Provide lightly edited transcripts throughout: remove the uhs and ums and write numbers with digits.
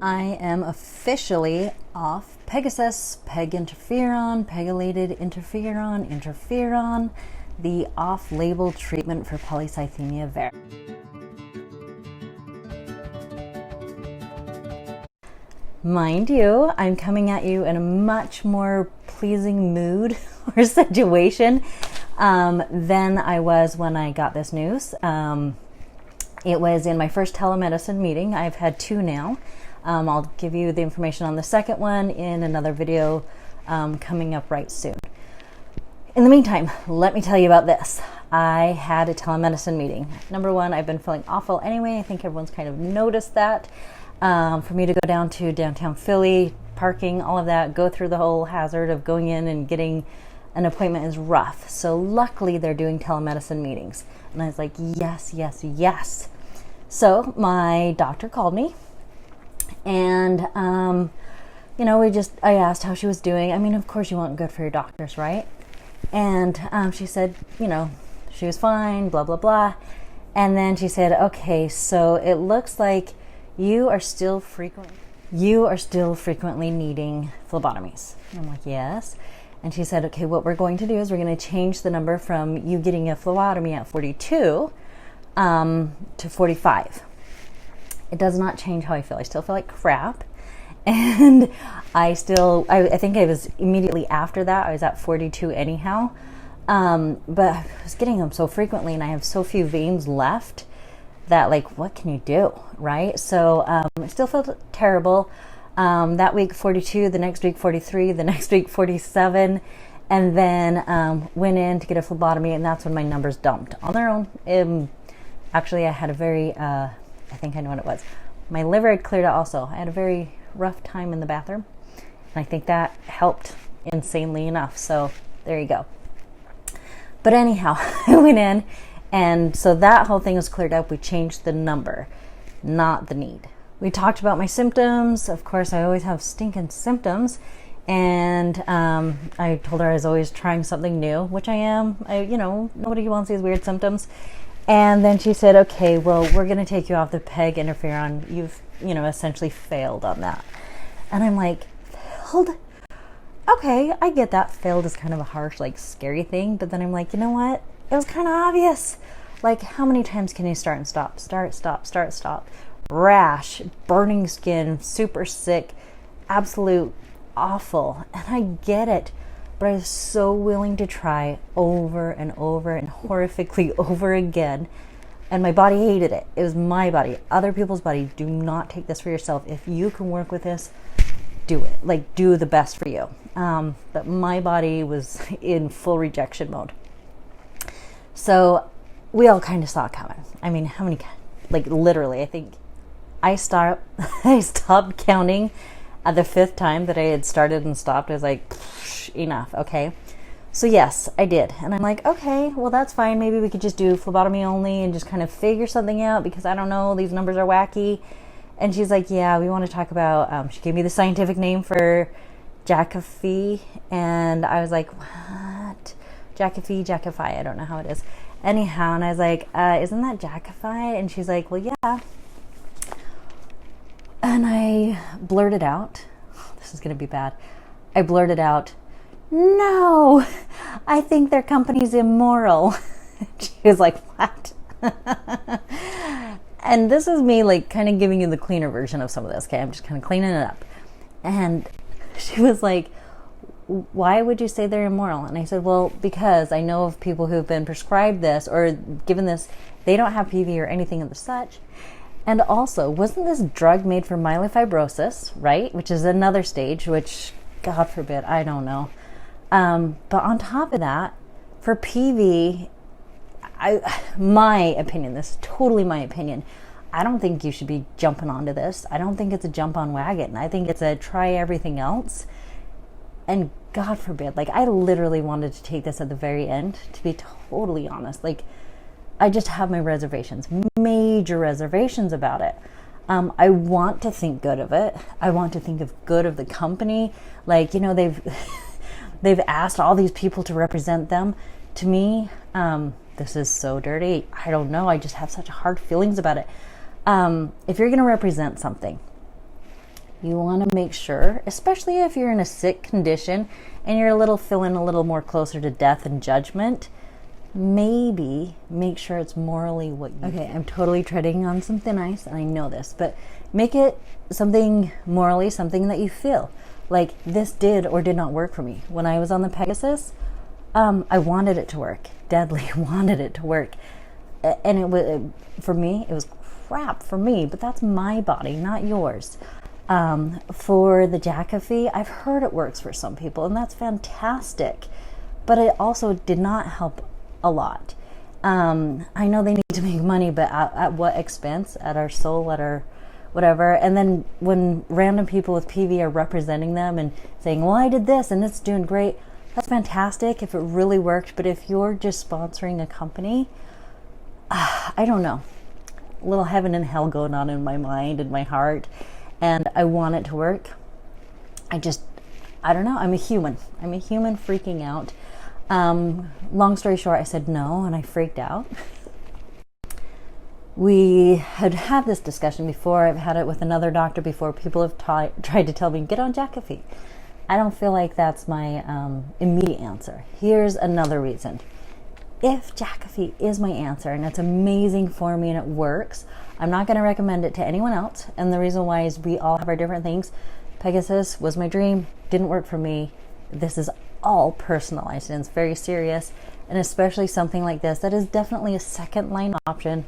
I am officially off Pegasys, Peginterferon, Pegylated interferon, the off-label treatment for Polycythemia Vera. Mind you, I'm coming at you in a much more pleasing mood or situation than I was when I got this news. It was in my first telemedicine meeting. I've had two now. I'll give you the information on the second one in another video coming up right soon. In the meantime, let me tell you about this. I had a telemedicine meeting. Number one, I've been feeling awful anyway. I think everyone's kind of noticed that. For me to go down to downtown Philly, parking, all of that, go through the whole hazard of going in and getting an appointment is rough. So luckily they're doing telemedicine meetings. And I was like, yes, yes, yes. So my doctor called me and, I asked how she was doing. I mean, of course you want good for your doctors, right? And she said, she was fine, blah, blah, blah. And then she said, okay, so it looks like you are still frequently needing phlebotomies. And I'm like, yes. And she said, okay, what we're going to do is we're going to change the number from you getting a phlebotomy at 42 to 45. It does not change how I feel. I still feel like crap. And I think I was immediately after that, I was at 42 anyhow. But I was getting them so frequently and I have so few veins left that, like, what can you do, right? So I still felt terrible. That week 42, the next week 43, the next week 47, and then went in to get a phlebotomy, and that's when my numbers dumped on their own. Actually, I had a very, I think I know what it was. My liver had cleared out also. I had a very rough time in the bathroom, and I think that helped insanely enough. So there you go. But anyhow, I went in, and so that whole thing was cleared up. We changed the number, not the need. We talked about my symptoms. Of course, I always have stinking symptoms. And I told her I was always trying something new, which I am. Nobody wants these weird symptoms. And then she said, okay, well, we're going to take you off the Peginterferon. You've, essentially failed on that. And I'm like, failed? Okay, I get that. Failed is kind of a harsh, scary thing. But then I'm like, you know what? It was kind of obvious. Like, how many times can you start and stop? Start, stop. Rash, burning skin, super sick, absolute awful. And I get it. But I was so willing to try over and over and horrifically over again. And my body hated it. It was my body. Other people's body. Do not take this for yourself. If you can work with this, do it. Do the best for you. But my body was in full rejection mode. So we all kind of saw it coming. I mean, how many, literally, I think I stopped counting at the fifth time that I had started and stopped. I was like, enough, okay? So yes, I did. And I'm like, okay, well, that's fine. Maybe we could just do phlebotomy only and just kind of figure something out because I don't know, these numbers are wacky. And she's like, yeah, we want to talk about, she gave me the scientific name for Jakafi. And I was like, what? Jakafi, I don't know how it is. Anyhow, and I was like, isn't that Jakafi? And she's like, well, yeah. And I blurted out, this is going to be bad. I blurted out, no, I think their company's immoral. She was like, what? And this is me kind of giving you the cleaner version of some of this. Okay, I'm just kind of cleaning it up. And she was like, why would you say they're immoral? And I said, well, because I know of people who've been prescribed this or given this, they don't have PV or anything of the such. And also, wasn't this drug made for myelofibrosis, right? Which is another stage, which, God forbid, I don't know. But on top of that, for PV, my opinion, this is totally my opinion, I don't think you should be jumping onto this. I don't think it's a jump on wagon. I think it's a try everything else. And God forbid, I literally wanted to take this at the very end, to be totally honest. I just have my reservations, major reservations about it. I want to think good of it. I want to think of good of the company. They've asked all these people to represent them. To me, this is so dirty. I don't know. I just have such hard feelings about it. If you're going to represent something, You want to make sure, especially if you're in a sick condition and you're feeling a little more closer to death and judgment, maybe make sure it's morally what you Okay, I'm totally treading on some thin ice, and I know this, but make it something morally, something that you feel. Like, this did or did not work for me. When I was on the Pegasys, I wanted it to work. Deadly wanted it to work. And it was, for me, it was crap for me, but that's my body, not yours. For the Jakafi, I've heard it works for some people, and that's fantastic. But it also did not help a lot. I know they need to make money, but at what expense? At our soul, at our whatever. And then when random people with PV are representing them and saying, well, I did this and it's doing great, that's fantastic if it really worked. But if you're just sponsoring a company, I don't know, a little heaven and hell going on in my mind and my heart, and I want it to work. I don't know. I'm a human freaking out. Long story short, I said no, and I freaked out. We had this discussion before. I've had it with another doctor before. People have tried to tell me, get on Jakafi. I don't feel like that's my immediate answer. Here's another reason. If Jakafi is my answer and it's amazing for me and it works, I'm not going to recommend it to anyone else. And the reason why is we all have our different things. Pegasys was my dream, didn't work for me. This is all personalized and it's very serious. And especially something like this, that is definitely a second line option.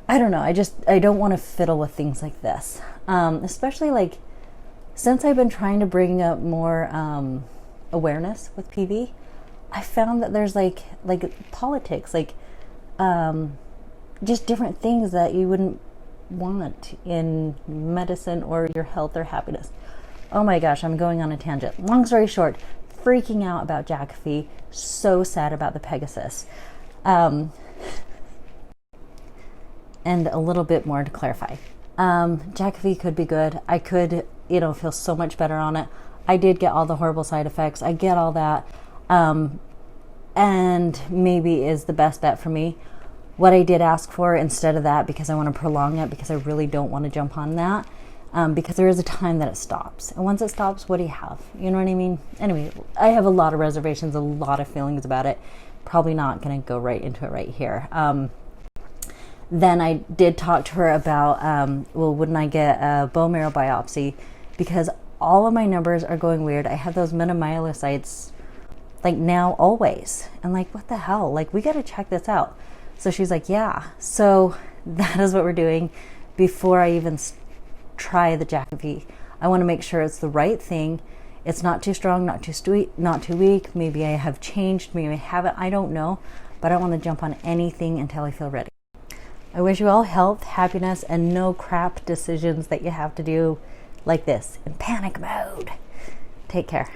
I don't know. I don't want to fiddle with things like this. Especially since I've been trying to bring up more awareness with PV, I found that there's like politics, just different things that you wouldn't want in medicine or your health or happiness. Oh my gosh, I'm going on a tangent. Long story short, freaking out about Jakafi, so sad about the Pegasys. And a little bit more to clarify. Jakafi could be good. I could, feel so much better on it. I did get all the horrible side effects. I get all that. And maybe is the best bet for me. What I did ask for instead of that, because I want to prolong it, because I really don't want to jump on that, because there is a time that it stops. And once it stops, what do you have? You know what I mean? Anyway, I have a lot of reservations, a lot of feelings about it. Probably not going to go right into it right here. Then I did talk to her about, wouldn't I get a bone marrow biopsy? Because all of my numbers are going weird. I have those metamyelocytes now always. And what the hell? We got to check this out. So she's like, yeah. So that is what we're doing before I even try the Jakafi. I want to make sure it's the right thing. It's not too strong, not too sweet, not too weak. Maybe I have changed. Maybe I haven't. I don't know. But I don't want to jump on anything until I feel ready. I wish you all health, happiness, and no crap decisions that you have to do like this in panic mode. Take care.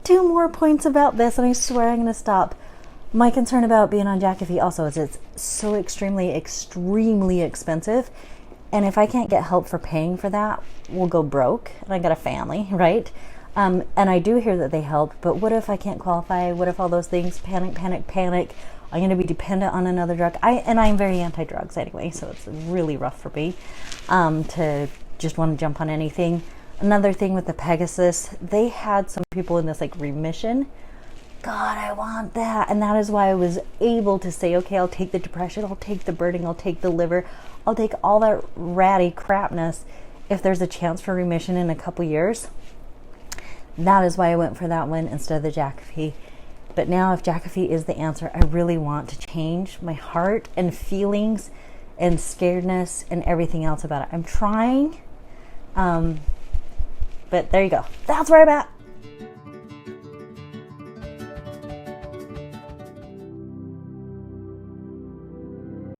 2 more points about this, and I swear I'm going to stop. My concern about being on Jakafi also is it's so extremely expensive. And if I can't get help for paying for that, we'll go broke. And I got a family, right? And I do hear that they help, but what if I can't qualify? What if all those things, panic? I'm going to be dependent on another drug. I'm very anti-drugs anyway, so it's really rough for me to just want to jump on anything. Another thing with the Pegasys, they had some people in this remission. God, I want that. And that is why I was able to say, okay, I'll take the depression, I'll take the burning, I'll take the liver, I'll take all that ratty crapness if there's a chance for remission in a couple years. That is why I went for that one instead of the Jakafi. But now if Jakafi is the answer, I really want to change my heart and feelings and scaredness and everything else about it. I'm trying, but there you go. That's where I'm at.